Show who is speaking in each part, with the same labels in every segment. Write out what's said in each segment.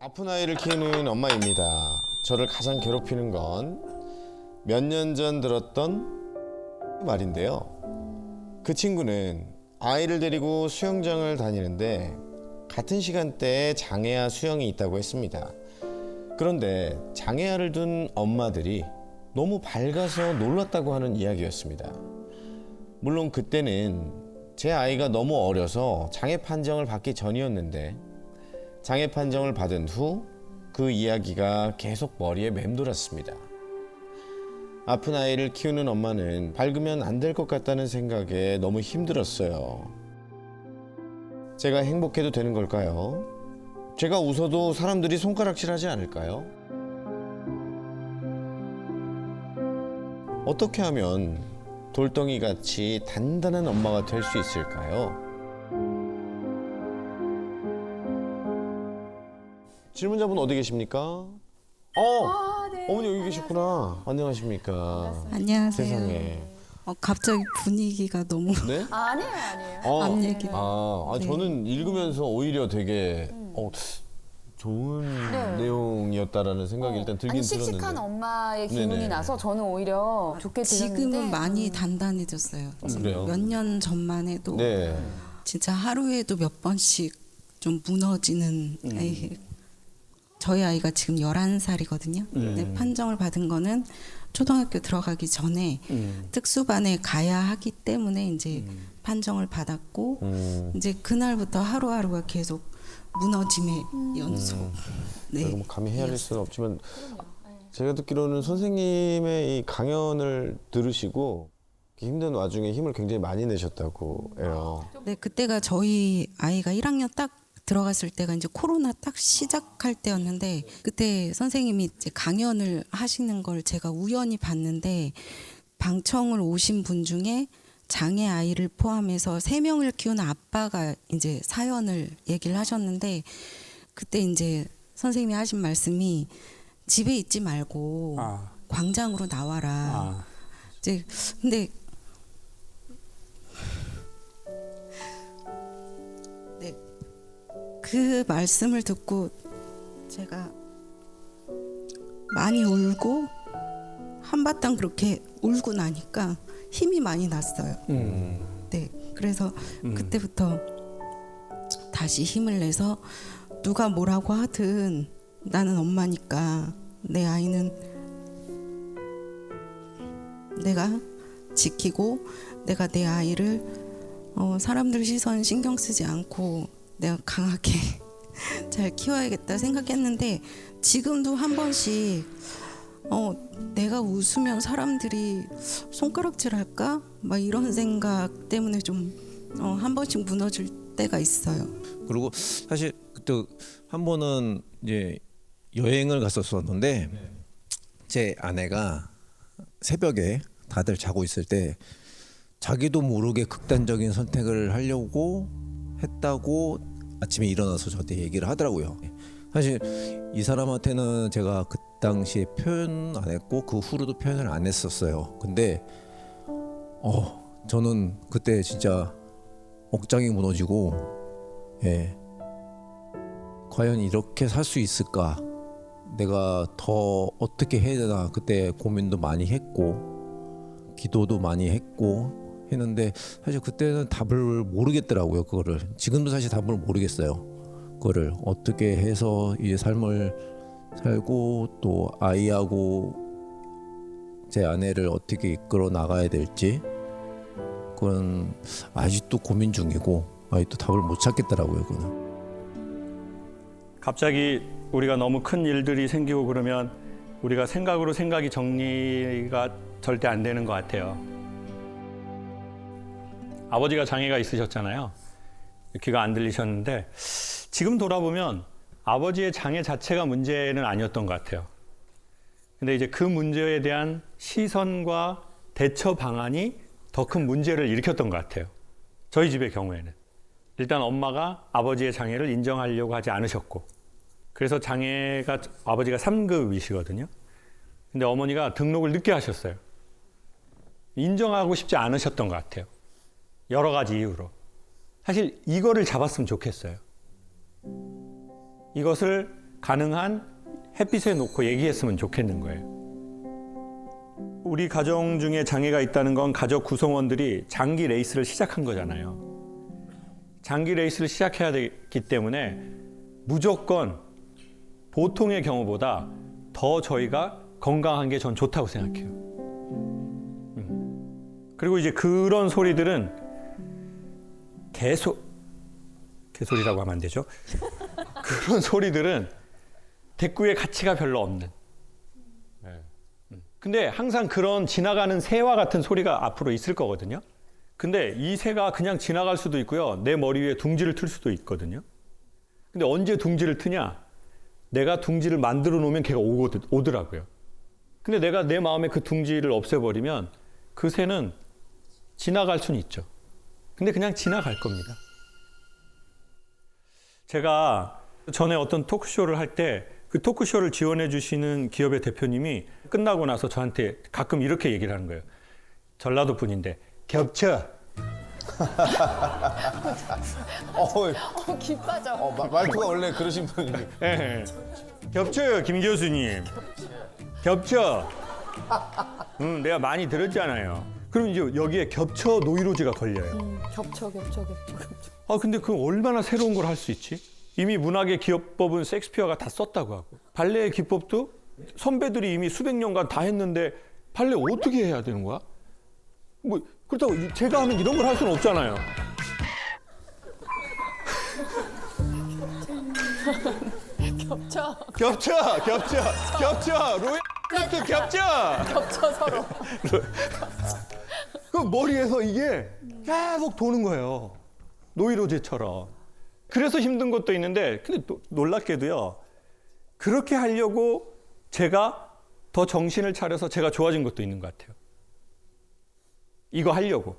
Speaker 1: 아픈 아이를 키우는 엄마입니다. 저를 가장 괴롭히는 건 몇 년 전 들었던 말인데요. 그 친구는 아이를 데리고 수영장을 다니는데 같은 시간대에 장애아 수영이 있다고 했습니다. 그런데 장애아를 둔 엄마들이 너무 밝아서 놀랐다고 하는 이야기였습니다. 물론 그때는 제 아이가 너무 어려서 장애 판정을 받기 전이었는데 장애 판정을 받은 후 그 이야기가 계속 머리에 맴돌았습니다. 아픈 아이를 키우는 엄마는 밝으면 안 될 것 같다는 생각에 너무 힘들었어요. 제가 행복해도 되는 걸까요? 제가 웃어도 사람들이 손가락질하지 않을까요? 어떻게 하면 돌덩이같이 단단한 엄마가 될 수 있을까요? 질문자분 어디 계십니까?
Speaker 2: 네.
Speaker 1: 어머니 여기 계셨구나. 안녕하십니까?
Speaker 2: 안녕하세요.
Speaker 1: 세상에.
Speaker 2: 갑자기 분위기가 너무
Speaker 1: 네?
Speaker 3: 아니에요.
Speaker 2: 앞 얘기.
Speaker 1: 네.
Speaker 2: 네.
Speaker 1: 저는 읽으면서 오히려 되게 좋은
Speaker 3: 네.
Speaker 1: 내용이었다라는 생각이 일단 들긴
Speaker 3: 아니, 씩씩한
Speaker 1: 들었는데.
Speaker 3: 엄마의 기분이
Speaker 1: 네네.
Speaker 3: 나서 저는 오히려 좋게 들렸는데
Speaker 2: 지금은 많이 단단해졌어요.
Speaker 1: 그래요?
Speaker 2: 몇 년 전만 해도
Speaker 1: 네.
Speaker 2: 진짜 하루에도 몇 번씩 좀 무너지는 아이. 저희 아이가 지금 11살이거든요. 근데 판정을 받은 거는 초등학교 들어가기 전에 특수반에 가야 하기 때문에 이제 판정을 받았고 이제 그날부터 하루하루가 계속 무너짐의 연속. 네.
Speaker 1: 제가 뭐 감히 헤아릴 수는 없지만 제가 듣기로는 선생님의 이 강연을 들으시고 힘든 와중에 힘을 굉장히 많이 내셨다고 해요.
Speaker 2: 네, 그때가 저희 아이가 1학년 딱 들어갔을 때가 이제 코로나 딱 시작할 때였는데 그때 선생님이 이제 강연을 하시는 걸 제가 우연히 봤는데 방청을 오신 분 중에 장애 아이를 포함해서 3명을 키우는 아빠가 이제 사연을 얘기를 하셨는데 그때 이제 선생님이 하신 말씀이 집에 있지 말고 광장으로 나와라. 이제 근데 네. 그 말씀을 듣고 제가 많이 울고 한바탕 그렇게 울고 나니까 힘이 많이 났어요. 네, 그래서 그때부터 다시 힘을 내서 누가 뭐라고 하든 나는 엄마니까 내 아이는 내가 지키고 내가 내 아이를 사람들 시선 신경 쓰지 않고 내가 강하게 잘 키워야겠다 생각했는데 지금도 한 번씩 내가 웃으면 사람들이 손가락질할까? 막 이런 생각 때문에 좀 한 번씩 무너질 때가 있어요.
Speaker 4: 그리고 사실 그때 한 번은 이제 여행을 갔었었는데 제 아내가 새벽에 다들 자고 있을 때 자기도 모르게 극단적인 선택을 하려고 했다고 아침에 일어나서 저한테 얘기를 하더라고요. 사실 이 사람한테는 제가 그 당시에 표현 안 했고 그 후로도 표현을 안 했었어요. 근데 저는 그때 진짜 억장이 무너지고 과연 이렇게 살 수 있을까? 내가 더 어떻게 해야 되나 그때 고민도 많이 했고 기도도 많이 했고 했는데 사실 그때는 답을 모르겠더라고요. 그거를 지금도 사실 답을 모르겠어요. 그거를 어떻게 해서 이 삶을 살고 또 아이하고 제 아내를 어떻게 이끌어 나가야 될지 그건 아직도 고민 중이고 아직도 답을 못 찾겠더라고요. 그거는.
Speaker 5: 갑자기 우리가 너무 큰 일들이 생기고 그러면 우리가 생각으로 생각이 정리가 절대 안 되는 것 같아요. 아버지가 장애가 있으셨잖아요. 귀가 안 들리셨는데 지금 돌아보면 아버지의 장애 자체가 문제는 아니었던 것 같아요. 근데 이제 그 문제에 대한 시선과 대처 방안이 더 큰 문제를 일으켰던 것 같아요. 저희 집의 경우에는. 일단 엄마가 아버지의 장애를 인정하려고 하지 않으셨고 그래서 장애가 아버지가 3급이시거든요. 근데 어머니가 등록을 늦게 하셨어요. 인정하고 싶지 않으셨던 것 같아요. 여러 가지 이유로. 사실 이거를 잡았으면 좋겠어요. 이것을 가능한 햇빛에 놓고 얘기했으면 좋겠는 거예요. 우리 가정 중에 장애가 있다는 건 가족 구성원들이 장기 레이스를 시작한 거잖아요. 장기 레이스를 시작해야 되기 때문에 무조건 보통의 경우보다 더 저희가 건강한 게 전 좋다고 생각해요. 그리고 이제 그런 소리들은 개소리라고 하면 안 되죠. 그런 소리들은 대꾸의 가치가 별로 없는. 근데 항상 그런 지나가는 새와 같은 소리가 앞으로 있을 거거든요. 근데 이 새가 그냥 지나갈 수도 있고요. 내 머리 위에 둥지를 틀 수도 있거든요. 근데 언제 둥지를 트냐? 내가 둥지를 만들어 놓으면 걔가 오더라고요. 근데 내가 내 마음에 그 둥지를 없애버리면 그 새는 지나갈 수는 있죠. 근데 그냥 지나갈 겁니다. 제가 전에 어떤 토크쇼를 할 때 그 토크쇼를 지원해 주시는 기업의 대표님이 끝나고 나서 저한테 가끔 이렇게 얘기를 하는 거예요. 전라도 분인데 겹쳐.
Speaker 3: 기 빠져.
Speaker 1: 말투가 원래 그러신 분이에요.
Speaker 5: 예. 겹쳐요, 김 교수님. 겹쳐. 내가 많이 들었잖아요. 그럼 이제 여기에 겹쳐 노이로제가 걸려요.
Speaker 3: 겹쳐.
Speaker 5: 아, 근데 그 얼마나 새로운 걸 할 수 있지? 이미 문학의 기법은 셰익스피어가 다 썼다고 하고, 발레의 기법도 선배들이 이미 수백 년간 다 했는데 발레 어떻게 해야 되는 거야? 뭐 그렇다고 제가 하면 이런 걸 할 수는 없잖아요. 겹쳐 로얄 겹쳐
Speaker 3: 서로.
Speaker 5: 그 머리에서 이게 계속 도는 거예요. 노이로제처럼. 그래서 힘든 것도 있는데, 근데 또 놀랍게도요, 그렇게 하려고 제가 더 정신을 차려서 제가 좋아진 것도 있는 것 같아요. 이거 하려고.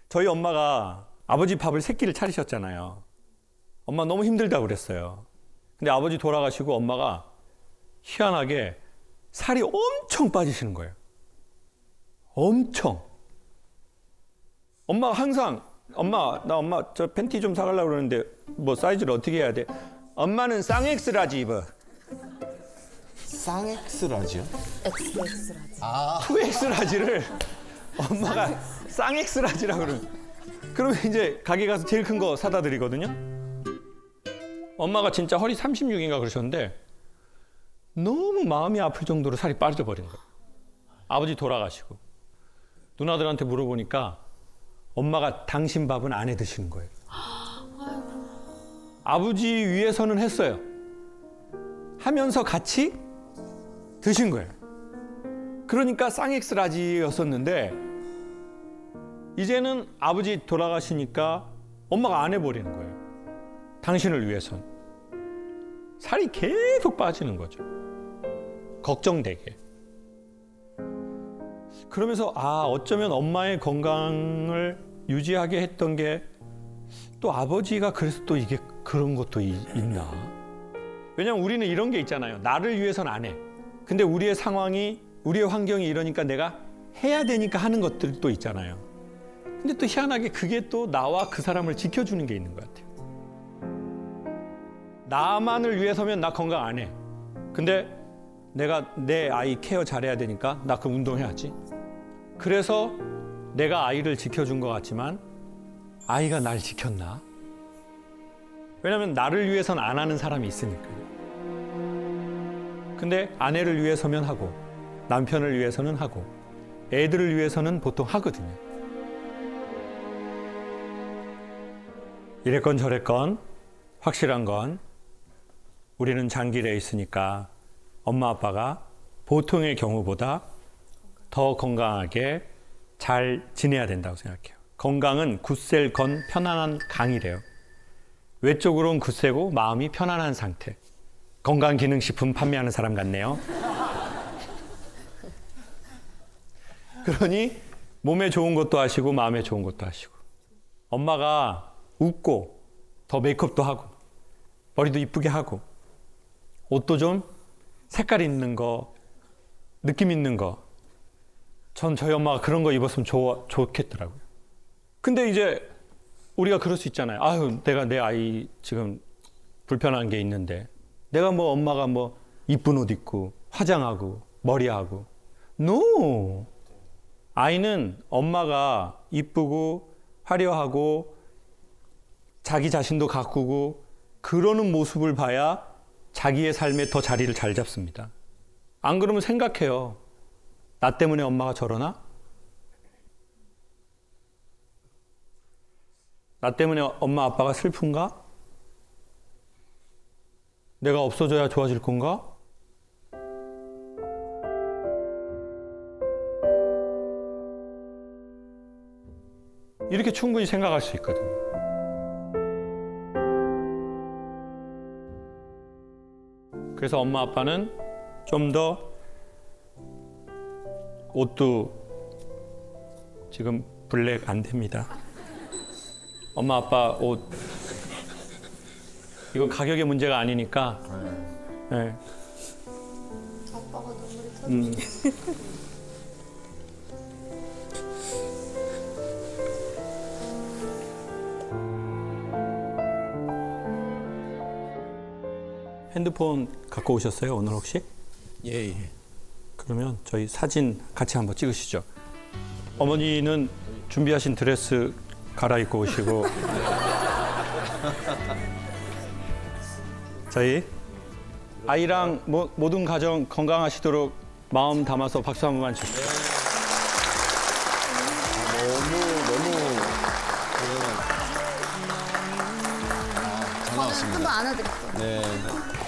Speaker 5: 저희 엄마가 아버지 밥을 세 끼를 차리셨잖아요. 엄마 너무 힘들다고 그랬어요. 근데 아버지 돌아가시고 엄마가 희한하게 살이 엄청 빠지시는 거예요. 엄청. 엄마가 항상 엄마 저 팬티 좀 사가려고 그러는데 뭐 사이즈를 어떻게 해야 돼? 엄마는 쌍X라지 입어.
Speaker 1: 쌍엑스라지요?
Speaker 3: XX라지.
Speaker 5: 2X라지를 엄마가 쌍X라지라고 그러면 이제 가게 가서 제일 큰 거 사다 드리거든요. 엄마가 진짜 허리 36인가 그러셨는데 너무 마음이 아플 정도로 살이 빠져버린 거예요. 아버지 돌아가시고. 누나들한테 물어보니까 엄마가 당신 밥은 안 해 드시는 거예요. 아버지 위해서는 했어요. 하면서 같이 드신 거예요. 그러니까 쌍엑스 라지였었는데 이제는 아버지 돌아가시니까 엄마가 안 해버리는 거예요. 당신을 위해서는. 살이 계속 빠지는 거죠. 걱정되게. 그러면서 어쩌면 엄마의 건강을 유지하게 했던 게 또 아버지가 그래서 또 이게 그런 것도 있나. 왜냐면 우리는 이런 게 있잖아요. 나를 위해서는 안 해. 근데 우리의 상황이, 우리의 환경이 이러니까 내가 해야 되니까 하는 것들도 있잖아요. 근데 또 희한하게 그게 또 나와 그 사람을 지켜주는 게 있는 것 같아요. 나만을 위해서면 나 건강 안 해. 근데 내가 내 아이 케어 잘해야 되니까 나 그 운동해야지. 그래서 내가 아이를 지켜준 것 같지만 아이가 날 지켰나? 왜냐면 나를 위해서는 안 하는 사람이 있으니까요. 근데 아내를 위해서면 하고, 남편을 위해서는 하고, 애들을 위해서는 보통 하거든요. 이랬건 저랬건 확실한 건 우리는 장기 레이스니까 엄마 아빠가 보통의 경우보다 더 건강하게 잘 지내야 된다고 생각해요. 건강은 굳셀 건 편안한 강이래요. 외적으로는 굳세고 마음이 편안한 상태. 건강기능식품 판매하는 사람 같네요. 그러니 몸에 좋은 것도 하시고 마음에 좋은 것도 하시고. 엄마가 웃고 더 메이크업도 하고 머리도 이쁘게 하고 옷도 좀 색깔 있는 거, 느낌 있는 거. 전 저희 엄마가 그런 거 입었으면 좋겠더라고요. 근데 이제 우리가 그럴 수 있잖아요. 아유, 내가 내 아이 지금 불편한 게 있는데 내가 뭐 엄마가 뭐 이쁜 옷 입고 화장하고 머리하고. No. 아이는 엄마가 이쁘고 화려하고 자기 자신도 가꾸고 그러는 모습을 봐야 자기의 삶에 더 자리를 잘 잡습니다. 안 그러면 생각해요. 나 때문에 엄마가 저러나? 나 때문에 엄마 아빠가 슬픈가? 내가 없어져야 좋아질 건가? 이렇게 충분히 생각할 수 있거든요. 그래서 엄마 아빠는 좀 더 옷도 지금 블랙 안 됩니다. 엄마 아빠 옷 이건 가격의 문제가 아니니까. 네.
Speaker 3: 아빠가 눈물이 터지네.
Speaker 5: 핸드폰 갖고 오셨어요 오늘 혹시?
Speaker 4: 예.
Speaker 5: 그러면 저희 사진 같이 한번 찍으시죠. 어머니는 준비하신 드레스 갈아입고 오시고 저희 아이랑 모든 가정 건강하시도록 마음 담아서 박수 한 번만 주시죠.
Speaker 1: 잘 나왔습니다.
Speaker 3: 한번 안아드릴게요.
Speaker 1: 네.